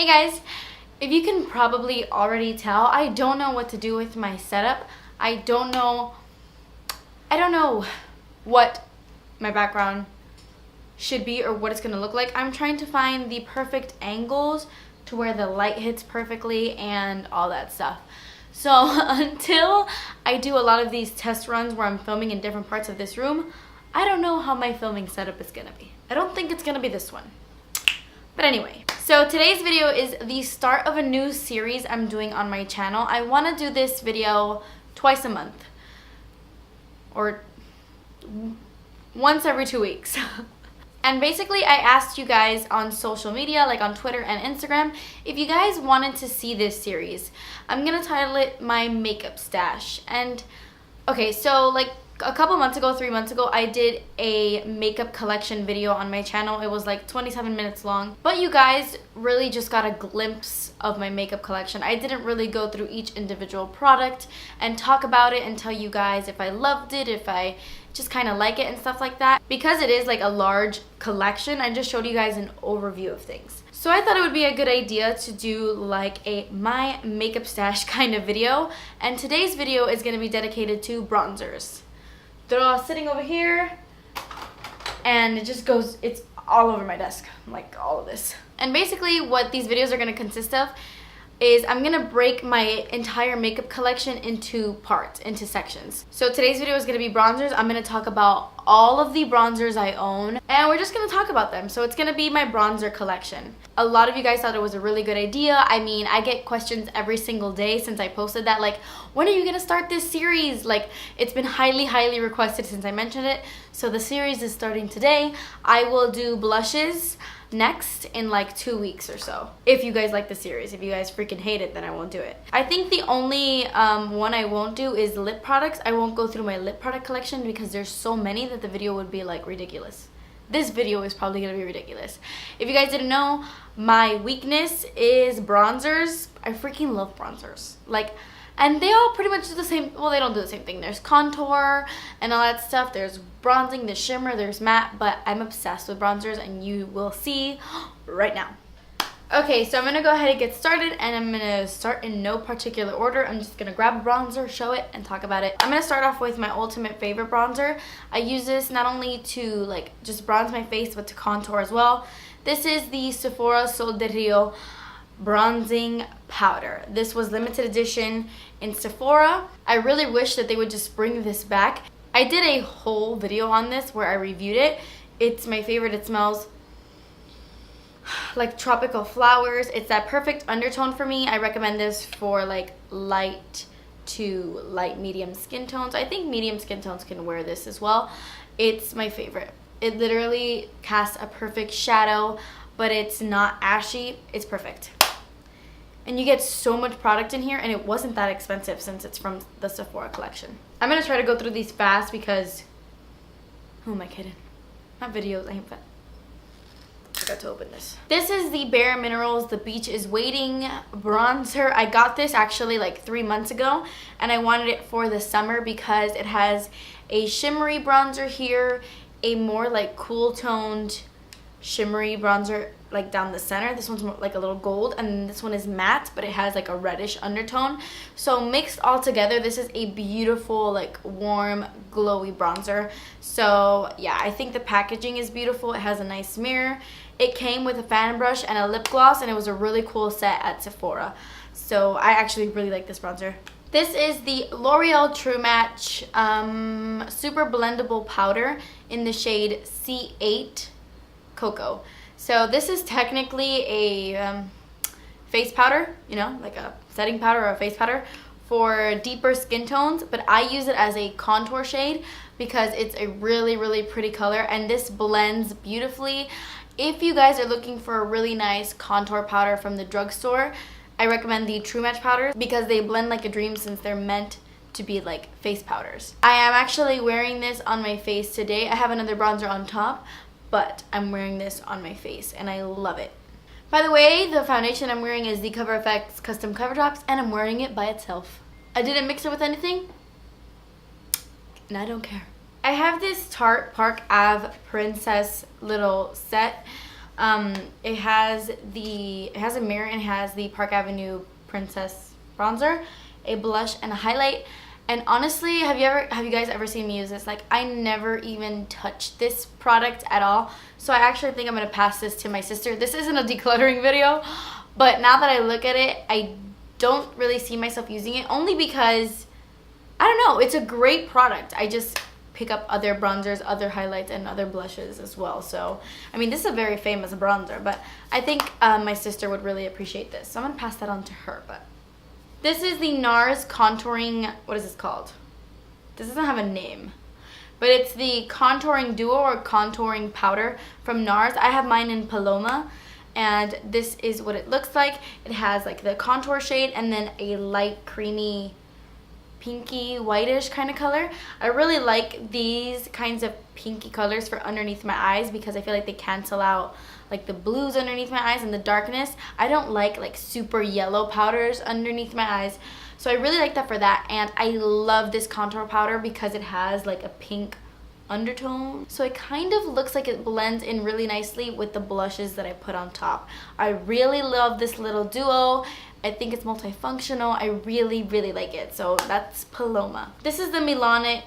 Hey guys, if you can probably already tell, I don't know what to do with my setup. I don't know what my background should be or what it's gonna look like. I'm trying to find the perfect angles to where the light hits perfectly and all that stuff. So until I do a lot of these test runs where I'm filming in different parts of this room, I don't know how my filming setup is gonna be. I don't think it's gonna be this one. But anyway, so today's video is the start of a new series I'm doing on my channel. I want to do this video twice a month or once every 2 weeks. And basically I asked you guys on social media, like on Twitter and Instagram, if you guys wanted to see this series. I'm gonna title it My Makeup Stash. And okay, so like a couple months ago, 3 months ago, I did a makeup collection video on my channel. It was like 27 minutes long, but you guys really just got a glimpse of my makeup collection. I didn't really go through each individual product and talk about it and tell you guys if I loved it, if I just kind of like it and stuff like that. Because it is like a large collection, I just showed you guys an overview of things. So I thought it would be a good idea to do like a My Makeup Stash kind of video, and today's video is going to be dedicated to bronzers. They're all sitting over here, and it just goes, it's all over my desk, like all of this. And basically what these videos are going to consist of is I'm going to break my entire makeup collection into parts, into sections. So today's video is going to be bronzers. I'm going to talk about all of the bronzers I own, and we're just going to talk about them. So it's going to be my bronzer collection. A lot of you guys thought it was a really good idea. I mean, I get questions every single day since I posted that, like, when are you going to start this series? Like, it's been highly requested since I mentioned it. So the series is starting today. I will do blushes next in like 2 weeks or so. If you guys like the series. If you guys freaking hate it, then I won't do it. I think the only one I won't do is lip products. I won't go through my lip product collection because there's so many that the video would be like ridiculous. This video is probably gonna be ridiculous. If you guys didn't know, my weakness is bronzers. I freaking love bronzers. Like, and they all pretty much do the same, well, they don't do the same thing. There's contour and all that stuff. There's bronzing, there's shimmer, there's matte, but I'm obsessed with bronzers, and you will see right now. Okay, so I'm gonna go ahead and get started, and I'm gonna start in no particular order. I'm just gonna grab a bronzer, show it, and talk about it. I'm gonna start off with my ultimate favorite bronzer. I use this not only to like just bronze my face, but to contour as well. This is the Sephora Sol de Rio bronzing powder. This was limited edition in Sephora. I really wish that they would just bring this back. I did a whole video on this where I reviewed it. It's my favorite. It smells like tropical flowers. It's that perfect undertone for me. I recommend this for like light to light medium skin tones. I think medium skin tones can wear this as well. It's my favorite. It literally casts a perfect shadow, but it's not ashy. It's perfect. And you get so much product in here, and it wasn't that expensive since it's from the Sephora collection. I'm gonna try to go through these fast because, who am I kidding? My videos ain't fat. I forgot to open this. This is the Bare Minerals The Beach Is Waiting bronzer. I got this actually like 3 months ago, and I wanted it for the summer because it has a shimmery bronzer here, a more like cool toned shimmery bronzer like down the center. This one's more like a little gold, and this one is matte, but it has like a reddish undertone. So mixed all together, this is a beautiful like warm glowy bronzer. So yeah, I think the packaging is beautiful. It has a nice mirror. It came with a fan brush and a lip gloss, and it was a really cool set at Sephora. So I actually really like this bronzer. This is the L'Oreal True Match Super Blendable Powder in the shade C8 Cocoa. So this is technically a face powder, you know, like a setting powder or a face powder for deeper skin tones, but I use it as a contour shade because it's a really pretty color, and this blends beautifully. If you guys are looking for a really nice contour powder from the drugstore, I recommend the True Match powders because they blend like a dream since they're meant to be like face powders. I am actually wearing this on my face today. I have another bronzer on top, but I'm wearing this on my face and I love it. By the way, the foundation I'm wearing is the Cover FX Custom Cover Drops, and I'm wearing it by itself. I didn't mix it with anything, and I don't care. I have this Tarte Park Ave Princess little set. It has a mirror and has the Park Avenue Princess bronzer, a blush, and a highlight. And honestly, have you guys ever seen me use this? Like, I never even touched this product at all. So I actually think I'm gonna pass this to my sister. This isn't a decluttering video, but now that I look at it, I don't really see myself using it, only because I don't know, it's a great product. I just pick up other bronzers, other highlights, and other blushes as well. So I mean, this is a very famous bronzer, but I think my sister would really appreciate this, so I'm gonna pass that on to her. But this is the NARS contouring, what is this called? This doesn't have a name, but it's the contouring duo or contouring powder from NARS. I have mine in Paloma, and this is what it looks like. It has like the contour shade and then a light creamy pinky whitish kind of color. I really like these kinds of pinky colors for underneath my eyes because I feel like they cancel out like the blues underneath my eyes and the darkness. I don't like super yellow powders underneath my eyes, so I really like that for that. And I love this contour powder because it has like a pink undertone, so it kind of looks like it blends in really nicely with the blushes that I put on top. I really love this little duo. I think it's multifunctional. I really, really like it. So that's Paloma. This is the Milani.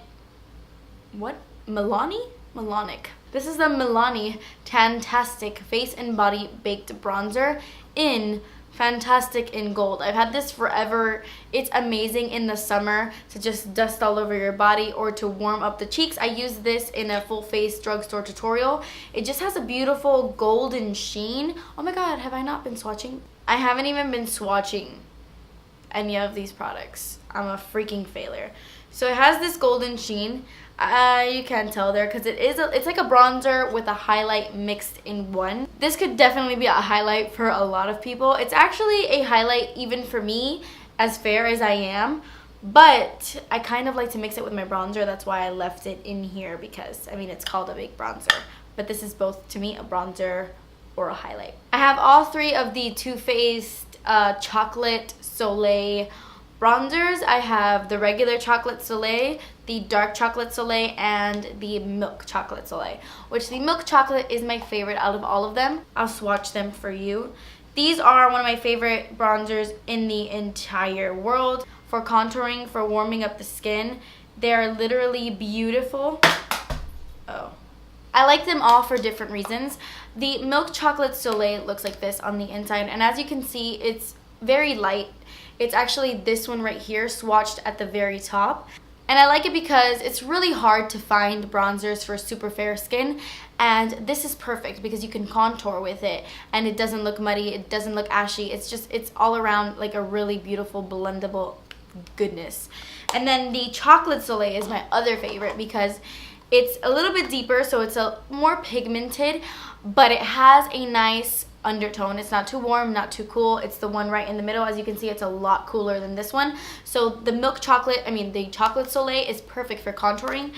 This is the Milani Tantastic Face and Body Baked Bronzer in Fantastic in Gold. I've had this forever. It's amazing in the summer to just dust all over your body or to warm up the cheeks. I use this in a full face drugstore tutorial. It just has a beautiful golden sheen. Oh my god, have I not been swatching? I haven't even been swatching any of these products. I'm a freaking failure. So it has this golden sheen. You can't tell there because it's like a bronzer with a highlight mixed in one. This could definitely be a highlight for a lot of people. It's actually a highlight even for me, as fair as I am, but I kind of like to mix it with my bronzer. That's why I left it in here, because I mean, it's called a big bronzer, but this is both to me a bronzer or a highlight. I have all three of the Too Faced Chocolate Soleil bronzers. I have the regular Chocolate Soleil, the dark Chocolate Soleil, and the milk Chocolate Soleil, which the milk chocolate is my favorite out of all of them. I'll swatch them for you. These are one of my favorite bronzers in the entire world for contouring, for warming up the skin. They are literally beautiful. Oh. I like them all for different reasons. The milk Chocolate Soleil looks like this on the inside, and as you can see, it's very light. It's actually this one right here, swatched at the very top. And I like it because it's really hard to find bronzers for super fair skin, and this is perfect because you can contour with it and it doesn't look muddy, it doesn't look ashy. It's all around like a really beautiful blendable goodness. And then the Chocolate Soleil is my other favorite because it's a little bit deeper, so it's a more pigmented, but it has a nice undertone. It's not too warm, not too cool. It's the one right in the middle. As you can see, it's a lot cooler than this one. So the the Chocolate Soleil is perfect for contouring.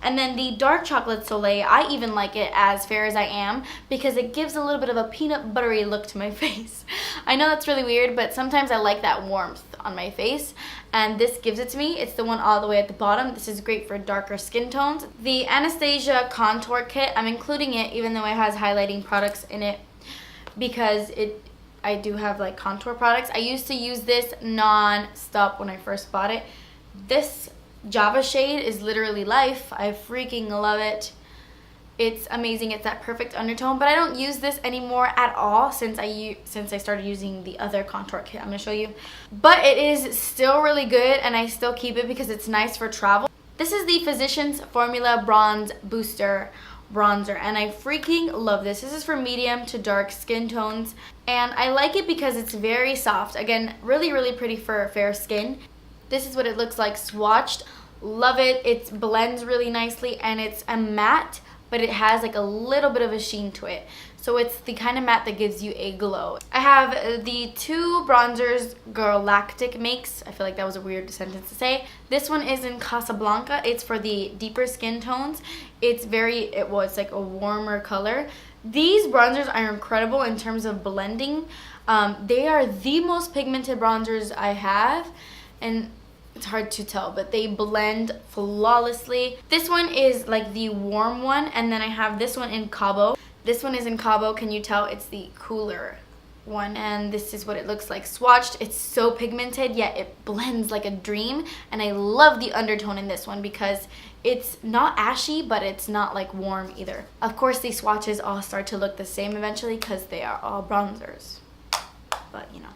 And then the dark Chocolate Soleil, I even like it as fair as I am because it gives a little bit of a peanut buttery look to my face. I know that's really weird, but sometimes I like that warmth on my face, and this gives it to me. It's the one all the way at the bottom. This is great for darker skin tones. The Anastasia Contour Kit, I'm including it even though it has highlighting products in it, because I do have like contour products. I used to use this non-stop when I first bought it. This Java shade is literally life. I freaking love it. It's amazing. It's that perfect undertone, but I don't use this anymore at all since I started using the other contour kit I'm gonna show you. But it is still really good, and I still keep it because it's nice for travel. This is the Physicians Formula Bronze Booster bronzer, and I freaking love this. This is for medium to dark skin tones, and I like it because it's very soft. Again, really, really pretty for fair skin. This is what it looks like swatched. Love it. It blends really nicely, and it's a matte, but it has like a little bit of a sheen to it. So it's the kind of matte that gives you a glow. I have the two bronzers Galactic makes. I feel like that was a weird sentence to say. This one is in Casablanca. It's for the deeper skin tones. It's like a warmer color. These bronzers are incredible in terms of blending. They are the most pigmented bronzers I have, and it's hard to tell, but they blend flawlessly. This one is like the warm one, and then I have this one in Cabo. This one is in Cabo. Can you tell? It's the cooler one, and this is what it looks like swatched. It's so pigmented, yet it blends like a dream, and I love the undertone in this one because it's not ashy, but it's not like warm either. Of course, these swatches all start to look the same eventually because they are all bronzers, but you know,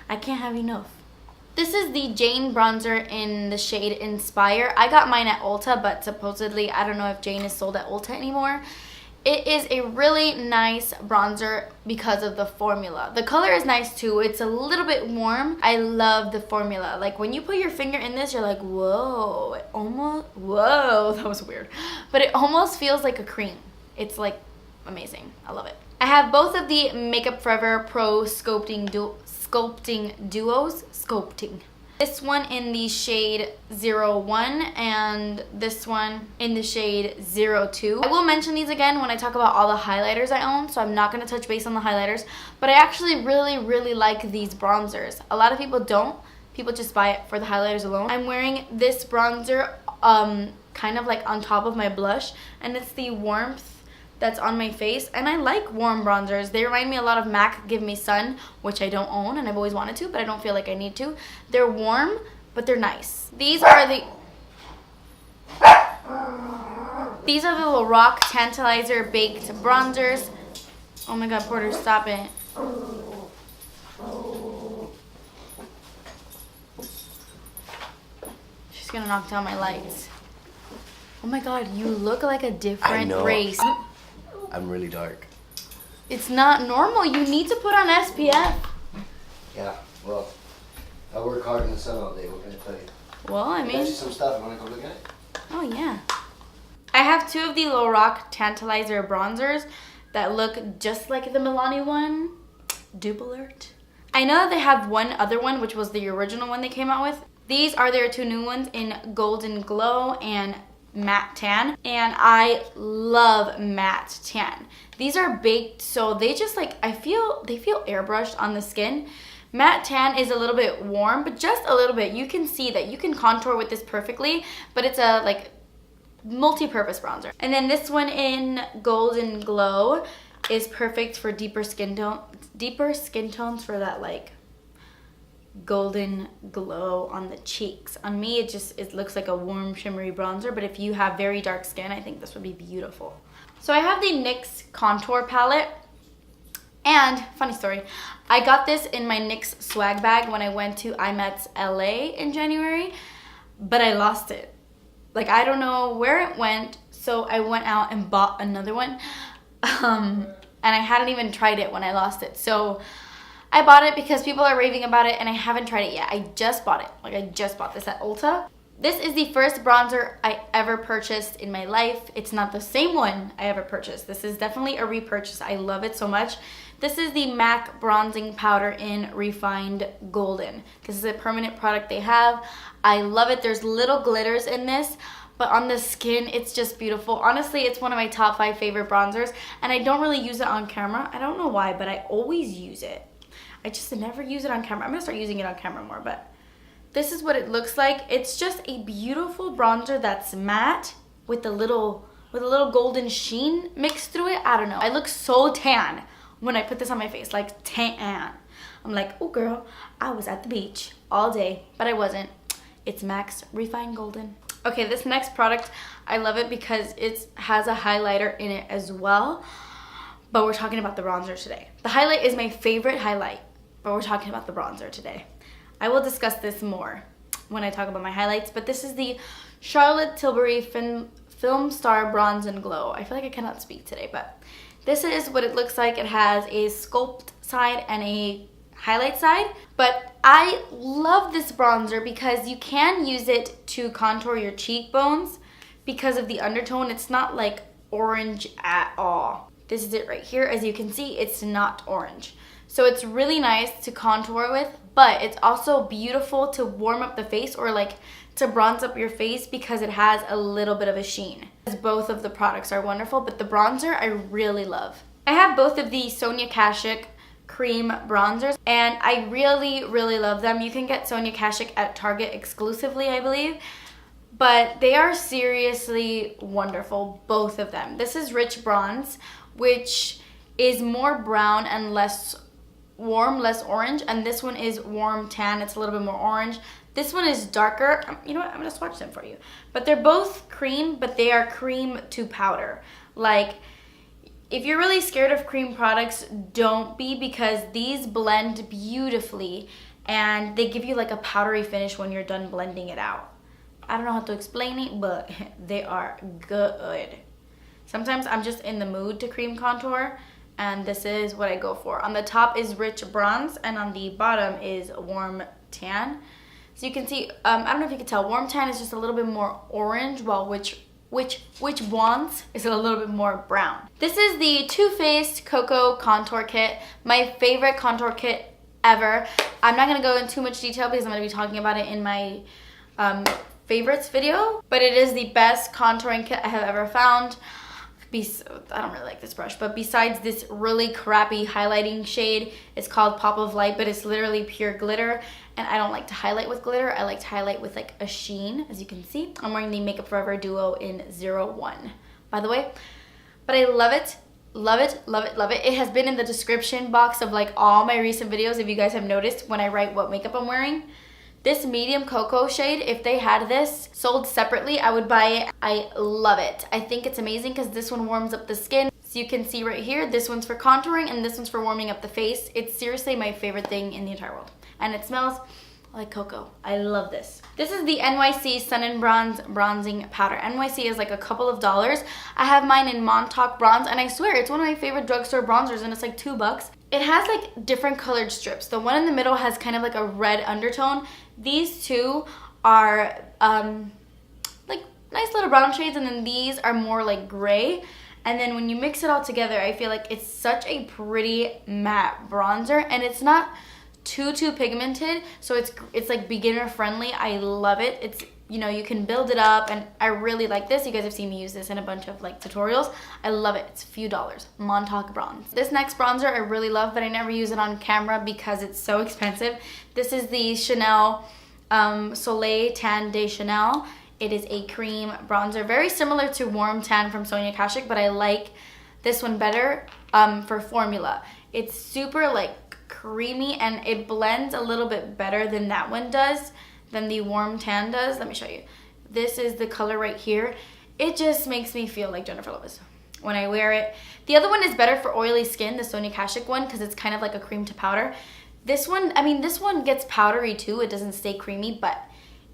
I can't have enough. This is the Jane bronzer in the shade Inspire. I got mine at Ulta, but supposedly I don't know if Jane is sold at Ulta anymore. It is a really nice bronzer because of the formula. The color is nice too. It's a little bit warm. I love the formula. Like when you put your finger in this, you're like, whoa, whoa, that was weird. But it almost feels like a cream. It's like amazing. I love it. I have both of the Makeup Forever Pro Sculpting Duos. This one in the shade 01 and this one in the shade 02. I will mention these again when I talk about all the highlighters I own, so I'm not going to touch base on the highlighters, but I actually really like these bronzers. A lot of people don't. People just buy it for the highlighters alone. I'm wearing this bronzer kind of like on top of my blush, and it's the Warmth that's on my face, and I like warm bronzers. They remind me a lot of MAC Give Me Sun, which I don't own and I've always wanted to, but I don't feel like I need to. They're warm, but they're nice. These are the Lorac Tantalizer Baked Bronzers. Oh my god, Porter, stop it. She's gonna knock down my lights. Oh my god, you look like a different race. I'm really dark. It's not normal. You need to put on SPF. Yeah, well, I work hard in the sun all day. What can I tell you? Well, I mean... There's some stuff. You want to go look at it? Oh, yeah. I have two of the Lorac Tantalizer bronzers that look just like the Milani one. Dupe alert. I know that they have one other one, which was the original one they came out with. These are their two new ones in Golden Glow and Matte Tan, and I love Matte Tan. These are baked, so they just like, they feel airbrushed on the skin. Matte Tan is a little bit warm, but just a little bit. You can see that you can contour with this perfectly, but it's a like multi-purpose bronzer. And then this one in Golden Glow is perfect for deeper skin tones for that like golden glow on the cheeks. On me, it looks like a warm shimmery bronzer, but if you have very dark skin, I think this would be beautiful. So I have the NYX contour palette, and funny story, I got this in my NYX swag bag when I went to IMATS LA in January, but I lost it. Like, I don't know where it went, so I went out and bought another one, and I hadn't even tried it when I lost it. So I bought it because people are raving about it, and I haven't tried it yet. I just bought it. Like, I just bought this at Ulta. This is the first bronzer I ever purchased in my life. It's not the same one I ever purchased. This is definitely a repurchase. I love it so much. This is the MAC Bronzing Powder in Refined Golden. This is a permanent product they have. I love it. There's little glitters in this, but on the skin, it's just beautiful. Honestly, it's one of my top 5 favorite bronzers, and I don't really use it on camera. I don't know why, but I always use it. I just never use it on camera. I'm gonna start using it on camera more, but this is what it looks like. It's just a beautiful bronzer that's matte with a little golden sheen mixed through it. I don't know. I look so tan when I put this on my face, like tan. I'm like, oh girl, I was at the beach all day, but I wasn't. It's MAC's Refined Golden. Okay, this next product, I love it because it has a highlighter in it as well, but we're talking about the bronzer today. The highlight is my favorite highlight, but we're talking about the bronzer today. I will discuss this more when I talk about my highlights, but this is the Charlotte Tilbury Film Star Bronze and Glow. I feel like I cannot speak today, but this is what it looks like. It has a sculpt side and a highlight side, but I love this bronzer because you can use it to contour your cheekbones because of the undertone. It's not like orange at all. This is it right here. As you can see, it's not orange. So it's really nice to contour with, but it's also beautiful to warm up the face or like to bronze up your face because it has a little bit of a sheen. Both of the products are wonderful, but the bronzer I really love. I have both of the Sonia Kashuk cream bronzers, and I really love them. You can get Sonia Kashuk at Target exclusively, I believe, but they are seriously wonderful, both of them. This is Rich Bronze, which is more brown and less warm, less orange, and this one is Warm Tan. It's a little bit more orange. This one is darker. You know what? I'm gonna swatch them for you. But they're both cream, but they are cream to powder. Like, if you're really scared of cream products, don't be, because these blend beautifully and they give you like a powdery finish when you're done blending it out. I don't know how to explain it, but they are good. Sometimes I'm just in the mood to cream contour, and this is what I go for. On the top is Rich Bronze, and on the bottom is Warm Tan. So you can see, I don't know if you can tell, Warm Tan is just a little bit more orange, while which Bronze is a little bit more brown. This is the Too Faced Cocoa Contour Kit, my favorite contour kit ever. I'm not gonna go into too much detail because I'm gonna be talking about it in my favorites video, but it is the best contouring kit I have ever found. I don't really like this brush, but besides this really crappy highlighting shade, it's called Pop of Light, but it's literally pure glitter, and I don't like to highlight with glitter. I like to highlight with like a sheen, as you can see. I'm wearing the Makeup Forever Duo in 01, by the way, but I love it. Love it, love it, love it. It has been in the description box of like all my recent videos, if you guys have noticed, when I write what makeup I'm wearing. This medium cocoa shade, if they had this sold separately, I would buy it. I love it. I think it's amazing because this one warms up the skin. So you can see right here, this one's for contouring and this one's for warming up the face. It's seriously my favorite thing in the entire world. And it smells like cocoa. I love this. This is the NYC Sun and Bronze Bronzing Powder. NYC is like a couple of dollars. I have mine in Montauk Bronze, and I swear it's one of my favorite drugstore bronzers, and it's like $2. It has like different colored strips. The one in the middle has kind of like a red undertone. These two are like nice little brown shades, and then these are more like gray. And then when you mix it all together, I feel like it's such a pretty matte bronzer, and it's not too pigmented, so it's like beginner friendly. I love it. It's, you know, you can build it up, and I really like this. You guys have seen me use this in a bunch of like tutorials. I love it. It's a few dollars. Montauk Bronze. This next bronzer I really love, but I never use it on camera because it's so expensive. This is the Chanel Soleil Tan de Chanel. It is a cream bronzer, very similar to Warm Tan from Sonia Kashuk, but I like this one better for formula. It's super like creamy, and it blends a little bit better than that one does, than the Warm Tan does. Let me show you. This is the color right here. It just makes me feel like Jennifer Lopez when I wear it. The other one is better for oily skin, the Sonia Kashuk one, because it's kind of like a cream to powder. This one, I mean, this one gets powdery too. It doesn't stay creamy, but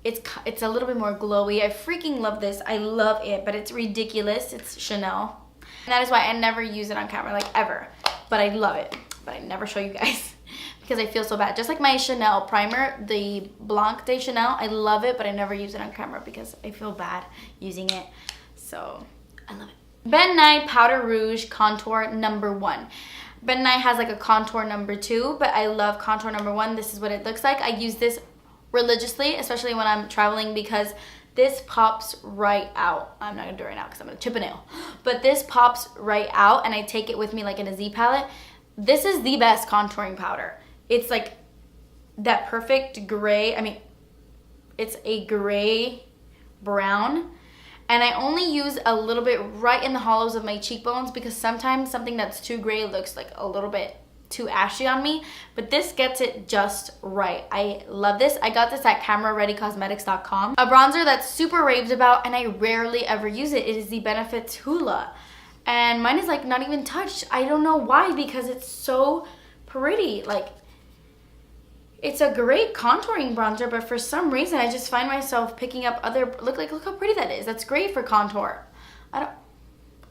it's a little bit more glowy. I freaking love this. I love it, but it's ridiculous. It's Chanel. And that is why I never use it on camera, like ever. But I love it. But I never show you guys because I feel so bad. Just like my Chanel primer, the Blanc de Chanel, I love it, but I never use it on camera because I feel bad using it. So I love it. Ben Nye Powder Rouge Contour number 1. Ben Nye has like a contour number 2, but I love contour number 1. This is what it looks like. I use this religiously, especially when I'm traveling, because this pops right out. I'm not gonna do it right now because I'm gonna chip a nail. But this pops right out, and I take it with me like in a Z palette. This is the best contouring powder. It's like that perfect gray. I mean, it's a gray brown. And I only use a little bit right in the hollows of my cheekbones, because sometimes something that's too gray looks like a little bit too ashy on me, but this gets it just right. I love this. I got this at CameraReadyCosmetics.com. A bronzer that's super raved about, and I rarely ever use it. It is the Benefit Hoola, and mine is like not even touched. I don't know why, because it's so pretty. Like, it's a great contouring bronzer, but for some reason I just find myself picking up other, look how pretty that is. That's great for contour. I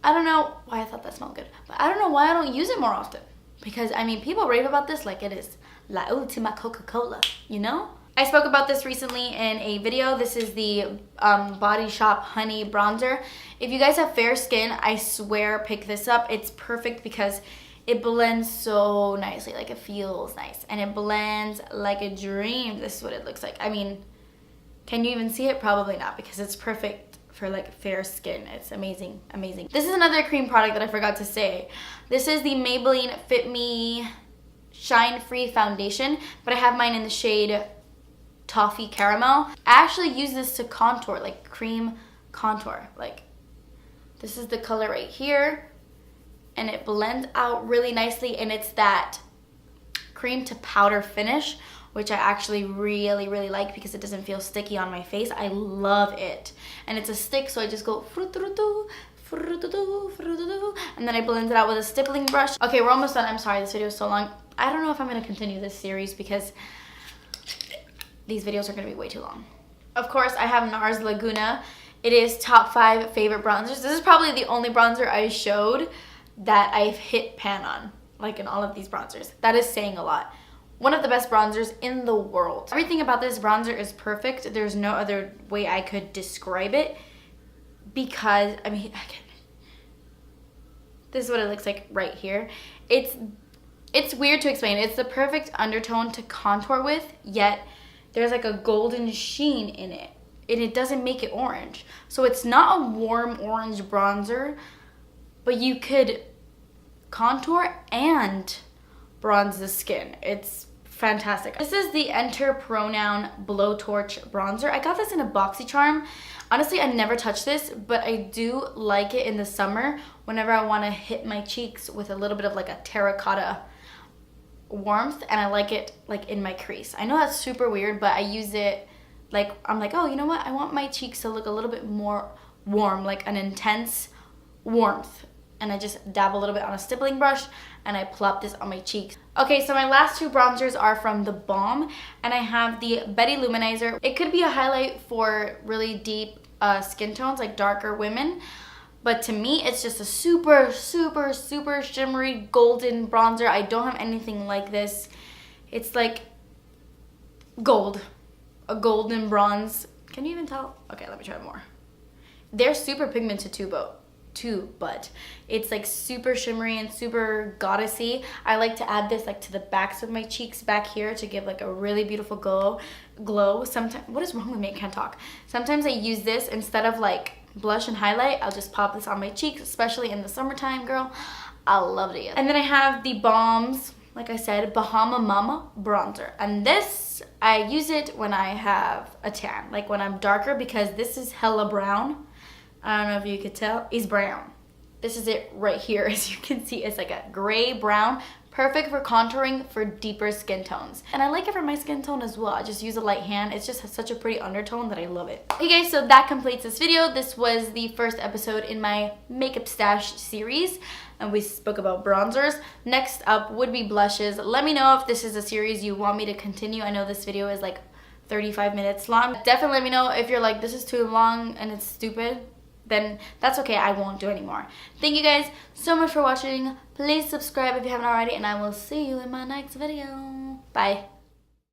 don't know why I thought that smelled good, but I don't know why I don't use it more often. Because, I mean, people rave about this like it is La Ultima Coca-Cola, you know? I spoke about this recently in a video. This is the Body Shop Honey Bronzer. If you guys have fair skin, I swear pick this up. It's perfect because it blends so nicely. Like, it feels nice. And it blends like a dream. This is what it looks like. I mean, can you even see it? Probably not, because it's perfect for like fair skin. It's amazing, amazing. This is another cream product that I forgot to say. This is the Maybelline Fit Me Shine Free Foundation, but I have mine in the shade toffee caramel. I actually use this to contour, like cream contour. Like, this is the color right here, and it blends out really nicely, and it's that cream to powder finish, which I actually really, really like because it doesn't feel sticky on my face. I love it. And it's a stick, so I just go and then I blend it out with a stippling brush. Okay, we're almost done. I'm sorry, this video is so long. I don't know if I'm gonna continue this series because these videos are gonna be way too long. Of course, I have NARS Laguna. It is top 5 favorite bronzers. This is probably the only bronzer I showed that I've hit pan on, like in all of these bronzers. That is saying a lot. One of the best bronzers in the world. Everything about this bronzer is perfect. There's no other way I could describe it because, I mean, this is what it looks like right here. It's weird to explain. It's the perfect undertone to contour with, yet there's like a golden sheen in it, and it doesn't make it orange. So it's not a warm orange bronzer, but you could contour and bronze the skin. It's fantastic. This is the Enter Pronoun Blowtorch bronzer. I got this in a BoxyCharm. Honestly, I never touched this, but I do like it in the summer whenever I want to hit my cheeks with a little bit of like a terracotta warmth, and I like it like in my crease. I know that's super weird, but I use it like, I'm like, oh, you know what? I want my cheeks to look a little bit more warm, like an intense warmth. And I just dab a little bit on a stippling brush and I plop this on my cheeks. Okay, so my last 2 bronzers are from The Balm, and I have the Betty Luminizer. It could be a highlight for really deep skin tones, like darker women, but to me, it's just a super, super, super shimmery golden bronzer. I don't have anything like this. It's like gold, a golden bronze. Can you even tell? Okay, let me try more. They're super pigmented too, but it's like super shimmery and super goddessy. I like to add this like to the backs of my cheeks back here to give like a really beautiful glow. Sometimes, what is wrong with me? I can't talk. Sometimes I use this instead of like blush and highlight. I'll just pop this on my cheeks, especially in the summertime, girl. I love it. And then I have the Balm's, like I said, Bahama Mama bronzer, and this, I use it when I have a tan, like when I'm darker, because this is hella brown. I don't know if you could tell, it's brown. This is it right here. As you can see, it's like a gray brown, perfect for contouring for deeper skin tones. And I like it for my skin tone as well. I just use a light hand. It's just such a pretty undertone that I love it. Okay guys, so that completes this video. This was the first episode in my makeup stash series, and we spoke about bronzers. Next up would be blushes. Let me know if this is a series you want me to continue. I know this video is like 35 minutes long. Definitely let me know if you're like, this is too long and it's stupid. Then that's okay, I won't do anymore. Thank you guys so much for watching. Please subscribe if you haven't already, and I will see you in my next video. Bye.